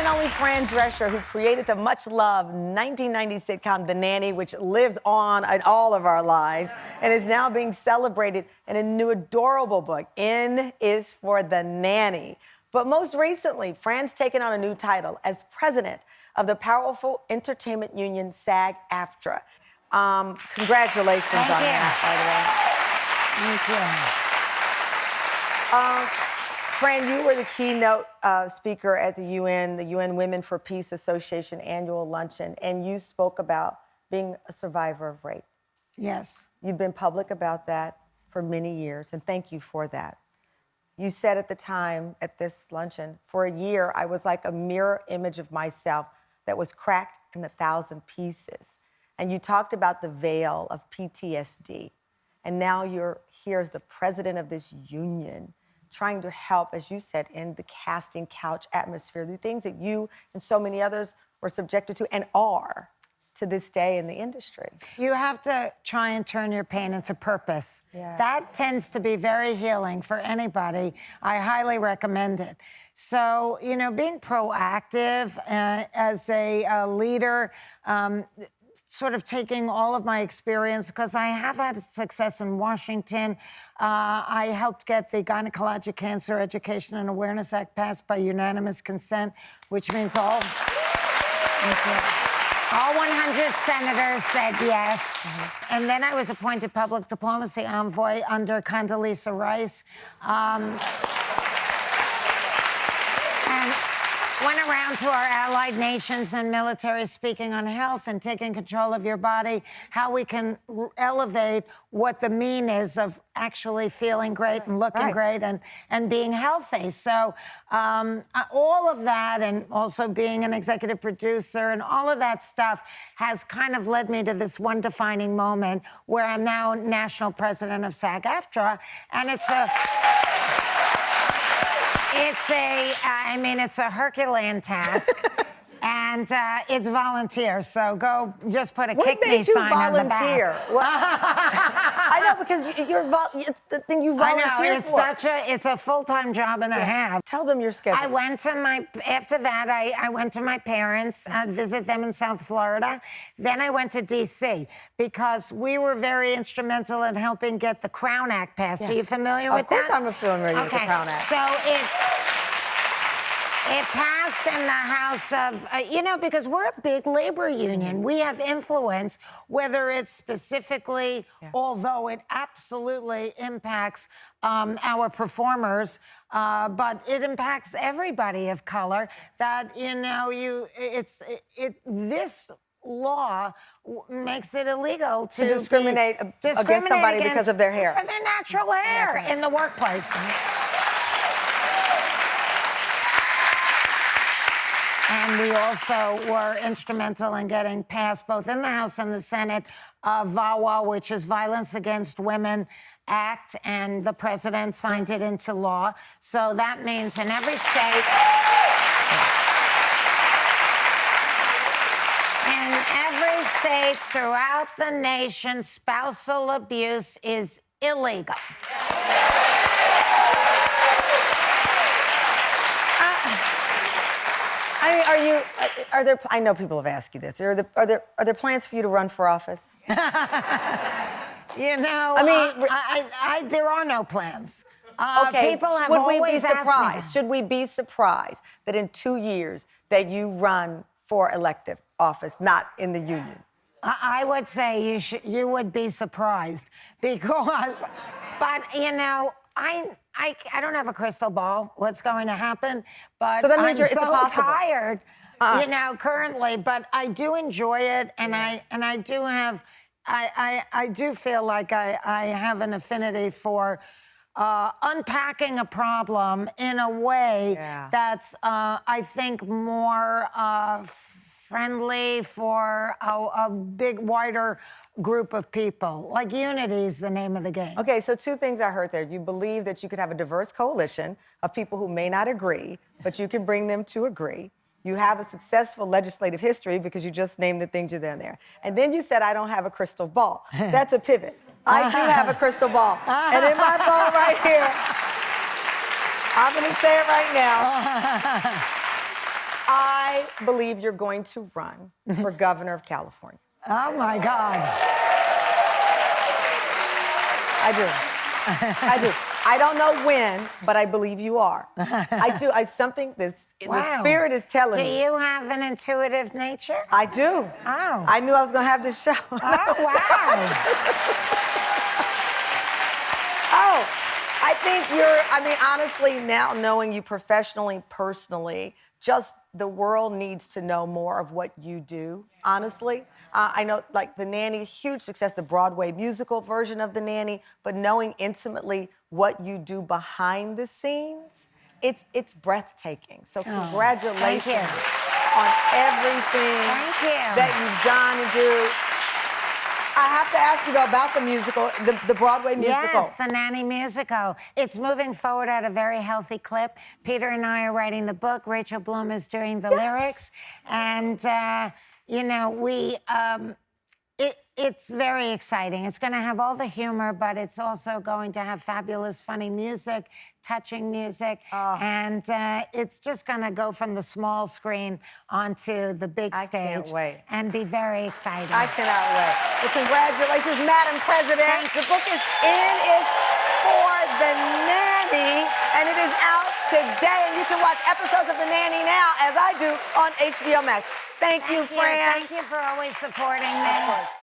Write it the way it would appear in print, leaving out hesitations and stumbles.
and only Fran Drescher, who created the much-loved 1990 sitcom The Nanny, which lives on in all of our lives and is now being celebrated in a new adorable book. N is for the Nanny. But most recently, Fran's taken on a new title as president of the powerful entertainment union SAG-AFTRA. Congratulations on that, by the way. Thank you. Fran, you were the keynote speaker at the UN Women for Peace Association annual luncheon, and you spoke about being a survivor of rape. Yes. You've been public about that for many years, and thank you for that. You said at the time at this luncheon, for a year, I was like a mirror image of myself that was cracked in 1,000 pieces. And you talked about the veil of PTSD. And now you're here as the president of this union, trying to help, as you said, in the casting couch atmosphere, the things that you and so many others were subjected to and are to this day in the industry. You have to try and turn your pain into purpose. Yeah. That tends to be very healing for anybody. I highly recommend it. So, you know, being proactive as a leader, sort of taking all of my experience, because I have had success in Washington. I helped get the Gynecologic Cancer Education and Awareness Act passed by unanimous consent, which means all 100 senators said yes. Mm-hmm. And then I was appointed public diplomacy envoy under Condoleezza Rice. And went around to our allied nations and military speaking on health and taking control of your body, how we can elevate what the mean is of actually feeling great and looking great and being healthy. So all of that, and also being an executive producer and all of that stuff has kind of led me to this one defining moment where I'm now national president of SAG-AFTRA, and it's a Herculean task, and it's volunteer. So go, just put a kick me sign on the back. Well, I know, because it's the thing you volunteer I know, for. it's a full-time job and a half. Tell them your schedule. After that, I went to my parents, visit them in South Florida. Then I went to D.C. because we were very instrumental in helping get the Crown Act passed. Yes. Are you familiar with that? Of course I'm familiar with the Crown Act. So it passed in the House of, because we're a big labor union. We have influence, whether it's specifically, although it absolutely impacts our performers, but it impacts everybody of color. That, this law makes it illegal to discriminate against somebody because of their hair. For their natural hair in the workplace. And we also were instrumental in getting passed, both in the House and the Senate, VAWA, which is Violence Against Women Act, and the president signed it into law. So that means in every state, throughout the nation, spousal abuse is illegal. I know people have asked you this. Are there plans for you to run for office? There are no plans. Okay. People have always asked me. Should we be surprised that in 2 years that you run for elective office, not in the union? I would say you would be surprised because, but I don't have a crystal ball what's going to happen, but so that means I'm so tired, currently, but I do enjoy it, and I do feel like I have an affinity for unpacking a problem in a way that's, I think, more friendly for a big, wider group of people. Like, unity is the name of the game. Okay, so 2 things I heard there. You believe that you could have a diverse coalition of people who may not agree, but you can bring them to agree. You have a successful legislative history because you just named the things you're there. And then you said, I don't have a crystal ball. That's a pivot. I do have a crystal ball. And in my ball right here, I'm gonna say it right now. I believe you're going to run for governor of California. Oh, my God. I do. I do. I don't know when, but I believe you are. I do. The spirit is telling me. Do you have an intuitive nature? I do. Oh. I knew I was going to have this show. Oh, wow. Oh, I think honestly, now knowing you professionally, personally, just the world needs to know more of what you do, honestly. I know, like, The Nanny, huge success, the Broadway musical version of The Nanny, but knowing intimately what you do behind the scenes, it's breathtaking. So congratulations on everything that you've done and do. I have to ask you, though, about the musical, the Broadway musical. Yes, the Nanny musical. It's moving forward at a very healthy clip. Peter and I are writing the book. Rachel Bloom is doing the lyrics. And, you know, it's very exciting. It's going to have all the humor, but it's also going to have fabulous, funny music, touching music. And it's just going to go from the small screen onto the big stage. I can't wait. And be very exciting. I cannot wait. Well, congratulations, Madam President. The book is for The Nanny, and it is out today. And you can watch episodes of The Nanny now, as I do, on HBO Max. Thank you, Fran. Thank you for always supporting me.